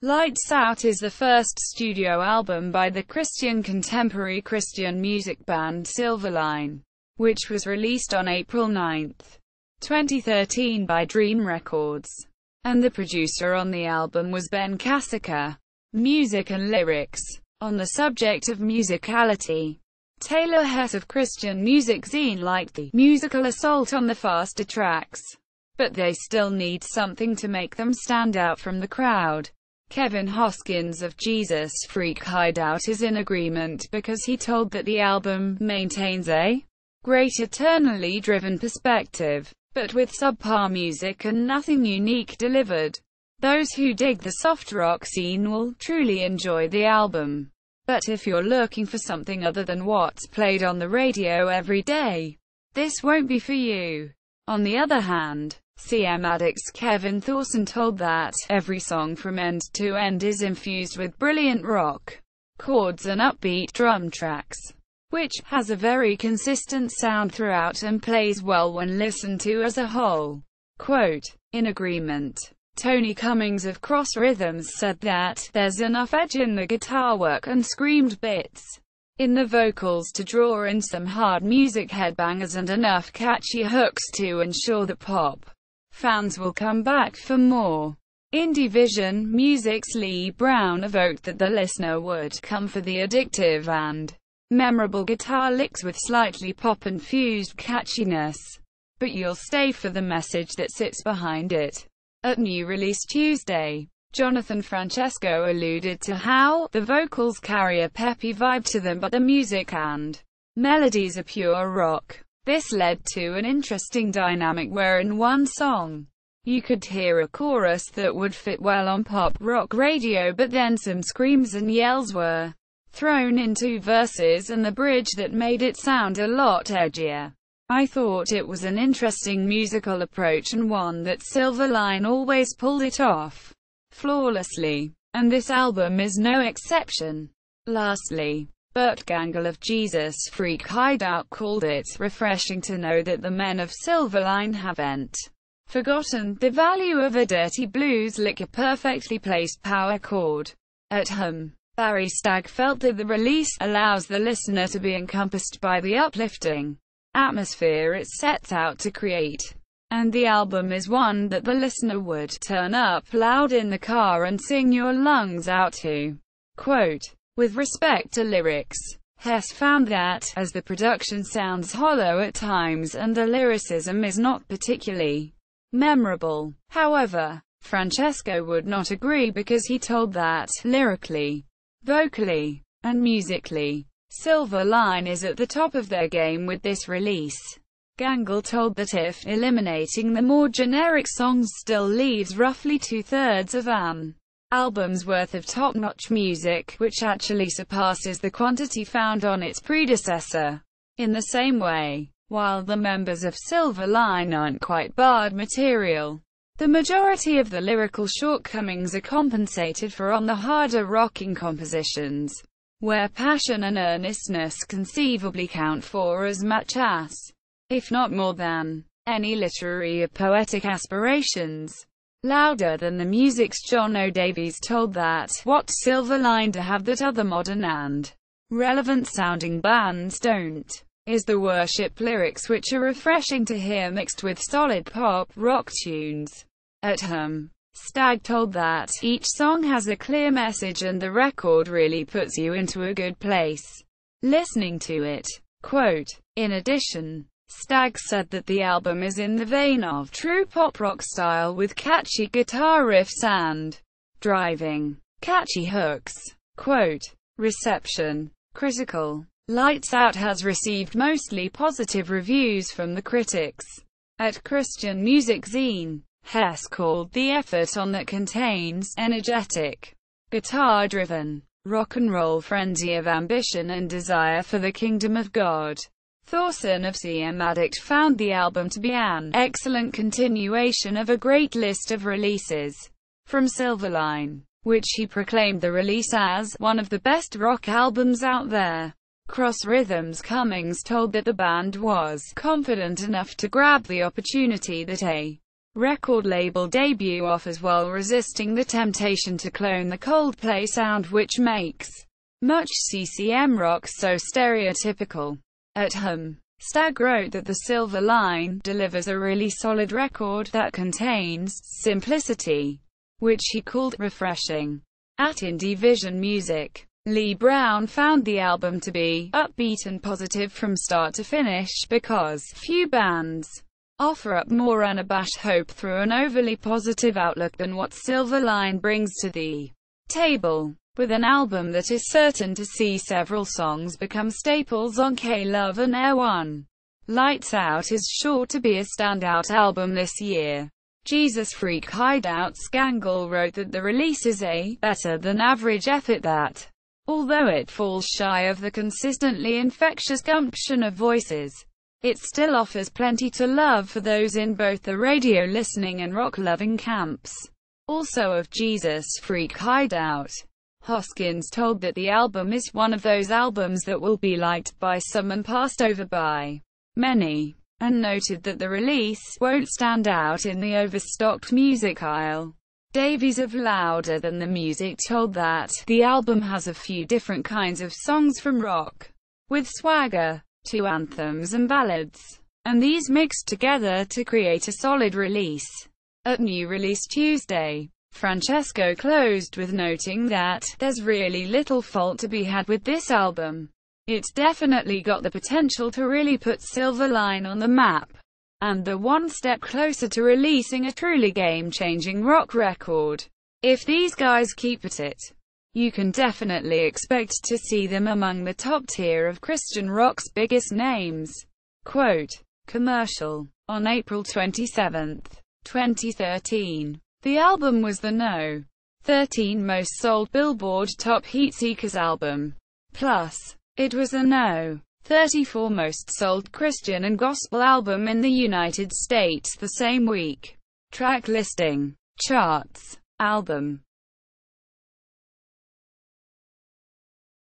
Lights Out is the first studio album by the Christian contemporary Christian music band Silverline, which was released on April 9, 2013 by Dream Records, and the producer on the album was Ben Kasica. Music and lyrics. On the subject of musicality, Taylor Hess of Christian music zine liked the musical assault on the faster tracks, but they still need something to make them stand out from the crowd. Kevin Hoskins of Jesus Freak Hideout is in agreement because he told that the album maintains a great eternally driven perspective, but with subpar music and nothing unique delivered. Those who dig the soft rock scene will truly enjoy the album. But if you're looking for something other than what's played on the radio every day, this won't be for you. On the other hand, CM Addict's Kevin Thorson told that every song from end to end is infused with brilliant rock chords and upbeat drum tracks, which has a very consistent sound throughout and plays well when listened to as a whole. Quote, in agreement, Tony Cummings of Cross Rhythms said that there's enough edge in the guitar work and screamed bits in the vocals to draw in some hard music headbangers and enough catchy hooks to ensure that pop fans will come back for more. Indie Vision Music's Lee Brown evoked that the listener would come for the addictive and memorable guitar licks with slightly pop-infused catchiness, but you'll stay for the message that sits behind it. At New Release Tuesday, Jonathan Francesco alluded to how the vocals carry a peppy vibe to them but the music and melodies are pure rock. This led to an interesting dynamic where in one song, you could hear a chorus that would fit well on pop rock radio, but then some screams and yells were thrown into verses and the bridge that made it sound a lot edgier. I thought it was an interesting musical approach and one that Silverline always pulled it off flawlessly, and this album is no exception. Lastly, Burt Gangle of Jesus Freak Hideout called it refreshing to know that the men of Silverline haven't forgotten the value of a dirty blues lick, a perfectly placed power chord at home. Barry Stagg felt that the release allows the listener to be encompassed by the uplifting atmosphere it sets out to create, and the album is one that the listener would turn up loud in the car and sing your lungs out to. Quote, with respect to lyrics, Hess found that, as the production sounds hollow at times and the lyricism is not particularly memorable. However, Francesco would not agree because he told that, lyrically, vocally, and musically, Silverline is at the top of their game with this release. Gangle told that if eliminating the more generic songs still leaves roughly two-thirds of an album's worth of top-notch music, which actually surpasses the quantity found on its predecessor. In the same way, while the members of Silverline aren't quite barred material, the majority of the lyrical shortcomings are compensated for on the harder rocking compositions, where passion and earnestness conceivably count for as much as, if not more than, any literary or poetic aspirations. Louder than the music's John O'Davies told that, what Silverline to have that other modern and relevant-sounding bands don't, is the worship lyrics, which are refreshing to hear mixed with solid pop rock tunes. At home, Stagg told that, each song has a clear message and the record really puts you into a good place listening to it. Quote, in addition, Stagg said that the album is in the vein of true pop rock style with catchy guitar riffs and driving, catchy hooks. Quote, reception. Critical. Lights Out has received mostly positive reviews from the critics. At Christian Music Zine, Hess called the effort on that contains energetic, guitar-driven, rock and roll frenzy of ambition and desire for the kingdom of God. Thorson of CM Addict found the album to be an excellent continuation of a great list of releases from Silverline, which he proclaimed the release as one of the best rock albums out there. Cross Rhythms Cummings told that the band was confident enough to grab the opportunity that a record label debut offers while resisting the temptation to clone the Coldplay sound, which makes much CCM rock so stereotypical. At home, Stagg wrote that the Silverline delivers a really solid record that contains simplicity, which he called refreshing. At Indie Vision Music, Lee Brown found the album to be upbeat and positive from start to finish, because few bands offer up more unabashed hope through an overly positive outlook than what Silverline brings to the table. With an album that is certain to see several songs become staples on K-Love and Air One, Lights Out is sure to be a standout album this year. Jesus Freak Hideout Skangle wrote that the release is a better-than-average effort that, although it falls shy of the consistently infectious gumption of voices, it still offers plenty to love for those in both the radio-listening and rock-loving camps. Also of Jesus Freak Hideout, Hoskins told that the album is one of those albums that will be liked by some and passed over by many, and noted that the release won't stand out in the overstocked music aisle. Davies of Louder Than the Music told that the album has a few different kinds of songs, from rock with swagger to anthems and ballads, and these mixed together to create a solid release. At New Release Tuesday, Francesco closed with noting that there's really little fault to be had with this album. It's definitely got the potential to really put Silverline on the map, and they're one step closer to releasing a truly game-changing rock record. If these guys keep at it, you can definitely expect to see them among the top tier of Christian rock's biggest names. Quote, commercial. On April 27, 2013, the album was the No. 13 most sold Billboard Top Heatseekers album. Plus, it was the No. 34 most sold Christian and gospel album in the United States the same week. Track listing. Charts. Album.